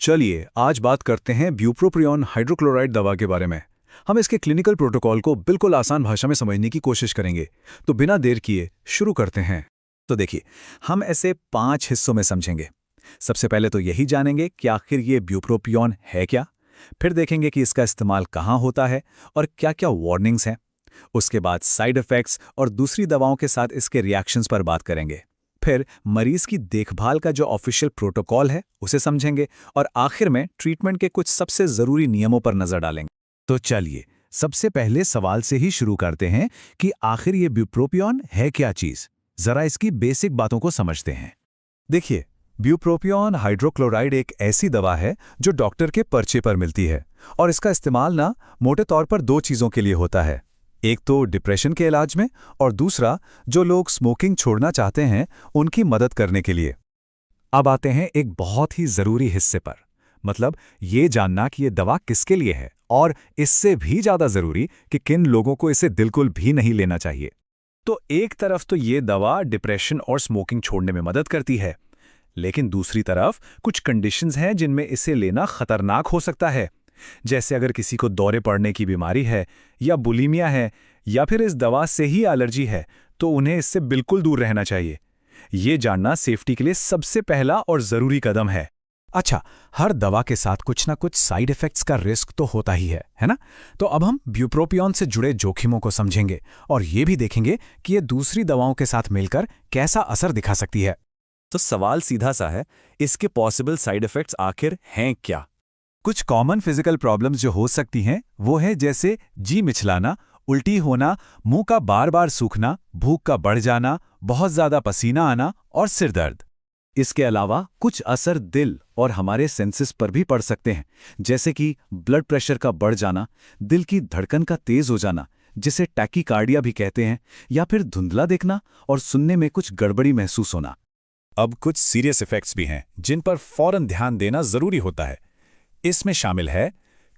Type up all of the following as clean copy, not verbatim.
चलिए आज बात करते हैं ब्यूप्रोपियोन हाइड्रोक्लोराइड दवा के बारे में। हम इसके क्लिनिकल प्रोटोकॉल को बिल्कुल आसान भाषा में समझने की कोशिश करेंगे। तो बिना देर किए शुरू करते हैं। तो देखिए, हम ऐसे 5 हिस्सों में समझेंगे। सबसे पहले तो यही जानेंगे कि आखिर ये ब्यूप्रोपियोन है क्या। फिर देखेंगे कि इसका इस्तेमाल कहाँ होता है और क्या क्या वार्निंग्स हैं। उसके बाद साइड इफ़ेक्ट्स और दूसरी दवाओं के साथ इसके रिएक्शंस पर बात करेंगे। फिर मरीज की देखभाल का जो ऑफिशियल प्रोटोकॉल है उसे समझेंगे और आखिर में ट्रीटमेंट के कुछ सबसे ज़रूरी नियमों पर नज़र डालेंगे। तो चलिए सबसे पहले सवाल से ही शुरू करते हैं कि आखिर ये ब्यूप्रोपियोन है क्या चीज़। ज़रा इसकी बेसिक बातों को समझते हैं। देखिए, ब्यूप्रोपियोन हाइड्रोक्लोराइड एक ऐसी दवा है जो डॉक्टर के पर्चे पर मिलती है और इसका इस्तेमाल ना मोटे तौर पर 2 चीज़ों के लिए होता है। एक तो डिप्रेशन के इलाज में और दूसरा जो लोग स्मोकिंग छोड़ना चाहते हैं उनकी मदद करने के लिए। अब आते हैं एक बहुत ही ज़रूरी हिस्से पर, मतलब ये जानना कि ये दवा किसके लिए है और इससे भी ज़्यादा ज़रूरी कि किन लोगों को इसे बिल्कुल भी नहीं लेना चाहिए। तो एक तरफ तो ये दवा डिप्रेशन और स्मोकिंग छोड़ने में मदद करती है, लेकिन दूसरी तरफ कुछ कंडीशंस हैं जिनमें इसे लेना खतरनाक हो सकता है। जैसे अगर किसी को दौरे पड़ने की बीमारी है या बुलिमिया है या फिर इस दवा से ही एलर्जी है तो उन्हें इससे बिल्कुल दूर रहना चाहिए। ये जानना सेफ्टी के लिए सबसे पहला और ज़रूरी कदम है। अच्छा, हर दवा के साथ कुछ ना कुछ साइड इफ़ेक्ट्स का रिस्क तो होता ही है ना? तो अब हम ब्यूप्रोपियोन से जुड़े जोखिमों को समझेंगे और ये भी देखेंगे कि ये दूसरी दवाओं के साथ मिलकर कैसा असर दिखा सकती है। तो सवाल सीधा सा है, इसके पॉसिबल साइड इफ़ेक्ट्स आखिर हैं क्या? कुछ कॉमन फिजिकल प्रॉब्लम्स जो हो सकती हैं वो है जैसे जी मिचलाना, उल्टी होना, मुंह का बार बार सूखना, भूख का बढ़ जाना, बहुत ज़्यादा पसीना आना और सिर दर्द। इसके अलावा कुछ असर दिल और हमारे सेंसेस पर भी पड़ सकते हैं, जैसे कि ब्लड प्रेशर का बढ़ जाना, दिल की धड़कन का तेज हो जाना जिसे टैकीकार्डिया भी कहते हैं, या फिर धुंधला देखना और सुनने में कुछ गड़बड़ी महसूस होना। अब कुछ सीरियस इफ़ेक्ट्स भी हैं जिन पर फौरन ध्यान देना ज़रूरी होता है। इसमें शामिल है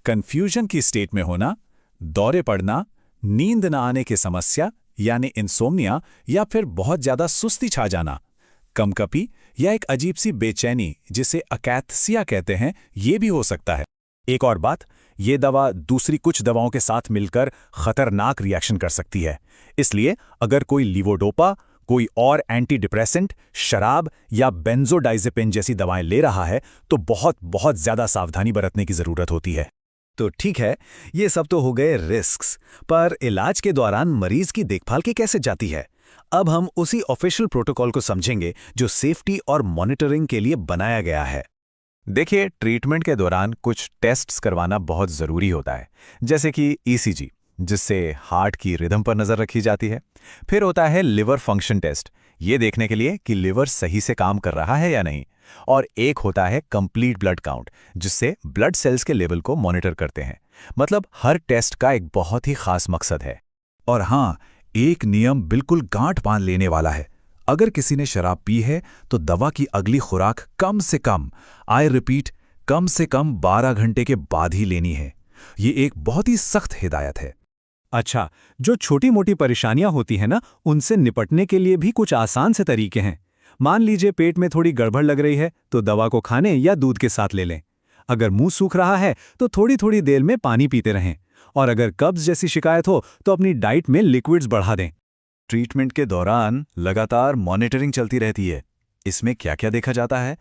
कंफ्यूजन की स्टेट में होना, दौरे पड़ना, नींद न आने की समस्या यानी इंसोम्निया, या फिर बहुत ज़्यादा सुस्ती छा जाना, कमकपी या एक अजीब सी बेचैनी जिसे अकैथसिया कहते हैं, ये भी हो सकता है। एक और बात, ये दवा दूसरी कुछ दवाओं के साथ मिलकर खतरनाक रिएक्शन कर सकती है। इसलिए अगर कोई लीवोडोपा, कोई और एंटी डिप्रेसेंट, शराब या बेंजोडाइजेपिन जैसी दवाएं ले रहा है तो बहुत बहुत ज़्यादा सावधानी बरतने की ज़रूरत होती है। तो ठीक है, ये सब तो हो गए रिस्क्स, पर इलाज के दौरान मरीज की देखभाल की कैसे जाती है? अब हम उसी ऑफिशियल प्रोटोकॉल को समझेंगे जो सेफ्टी और मॉनिटरिंग के लिए बनाया गया है। देखिए, ट्रीटमेंट के दौरान कुछ टेस्ट्स करवाना बहुत ज़रूरी होता है, जैसे कि ईसीजी, जिससे हार्ट की रिदम पर नज़र रखी जाती है। फिर होता है लिवर फंक्शन टेस्ट, ये देखने के लिए कि लिवर सही से काम कर रहा है या नहीं। और एक होता है कंप्लीट ब्लड काउंट, जिससे ब्लड सेल्स के लेवल को मॉनिटर करते हैं। मतलब हर टेस्ट का एक बहुत ही खास मकसद है। और हाँ, एक नियम बिल्कुल गांठ बांध लेने वाला है। अगर किसी ने शराब पी है तो दवा की अगली खुराक कम से कम, आई रिपीट, कम से कम 12 घंटे के बाद ही लेनी है। ये एक बहुत ही सख्त हिदायत है। अच्छा, जो छोटी मोटी परेशानियां होती हैं ना, उनसे निपटने के लिए भी कुछ आसान से तरीके हैं। मान लीजिए पेट में थोड़ी गड़बड़ लग रही है तो दवा को खाने या दूध के साथ ले लें। अगर मुंह सूख रहा है तो थोड़ी थोड़ी देर में पानी पीते रहें। और अगर कब्ज जैसी शिकायत हो तो अपनी डाइट में लिक्विड्स बढ़ा दें। ट्रीटमेंट के दौरान लगातार मॉनिटरिंग चलती रहती है। इसमें क्या क्या देखा जाता है?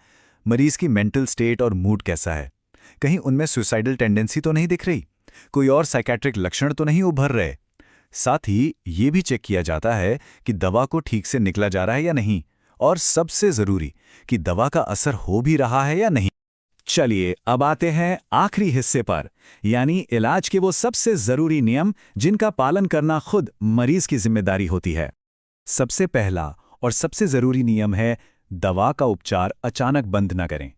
मरीज की मेंटल स्टेट और मूड कैसा है? कहीं उनमें सुसाइडल टेंडेंसी तो नहीं दिख रही? कोई और साइकेट्रिक लक्षण तो नहीं उभर रहे? साथ ही ये भी चेक किया जाता है कि दवा को ठीक से निकला जा रहा है या नहीं, और सबसे ज़रूरी कि दवा का असर हो भी रहा है या नहीं। चलिए अब आते हैं आखिरी हिस्से पर, यानी इलाज के वो सबसे ज़रूरी नियम जिनका पालन करना खुद मरीज की जिम्मेदारी होती है। सबसे पहला और सबसे ज़रूरी नियम है, दवा का उपचार अचानक बंद न करें।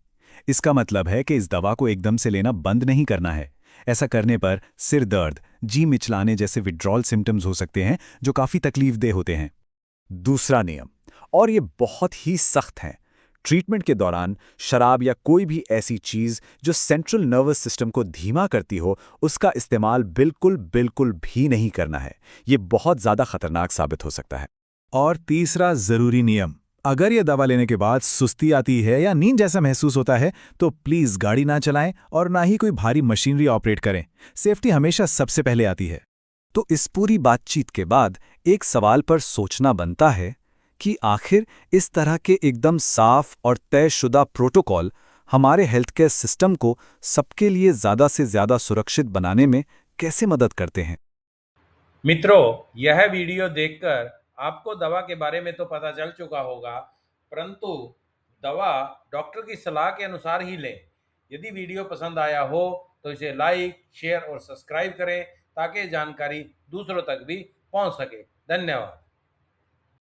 इसका मतलब है कि इस दवा को एकदम से लेना बंद नहीं करना है। ऐसा करने पर सिर दर्द, जी मिचलाने जैसे विड्रॉल सिम्टम्स हो सकते हैं जो काफ़ी तकलीफदेह होते हैं। दूसरा नियम, और ये बहुत ही सख्त है, ट्रीटमेंट के दौरान शराब या कोई भी ऐसी चीज़ जो सेंट्रल नर्वस सिस्टम को धीमा करती हो, उसका इस्तेमाल बिल्कुल बिल्कुल भी नहीं करना है। ये बहुत ज़्यादा खतरनाक साबित हो सकता है। और तीसरा ज़रूरी नियम, अगर ये दवा लेने के बाद सुस्ती आती है या नींद जैसा महसूस होता है तो प्लीज गाड़ी ना चलाएं और ना ही कोई भारी मशीनरी ऑपरेट करें। सेफ्टी हमेशा सबसे पहले आती है। तो इस पूरी बातचीत के बाद एक सवाल पर सोचना बनता है कि आखिर इस तरह के एकदम साफ और तयशुदा प्रोटोकॉल हमारे हेल्थ केयर सिस्टम को सबके लिए ज़्यादा से ज़्यादा सुरक्षित बनाने में कैसे मदद करते हैं। मित्रों, यह वीडियो देखकर आपको दवा के बारे में तो पता चल चुका होगा, परंतु दवा डॉक्टर की सलाह के अनुसार ही लें। यदि वीडियो पसंद आया हो तो इसे लाइक, शेयर और सब्सक्राइब करें ताकि जानकारी दूसरों तक भी पहुंच सके। धन्यवाद।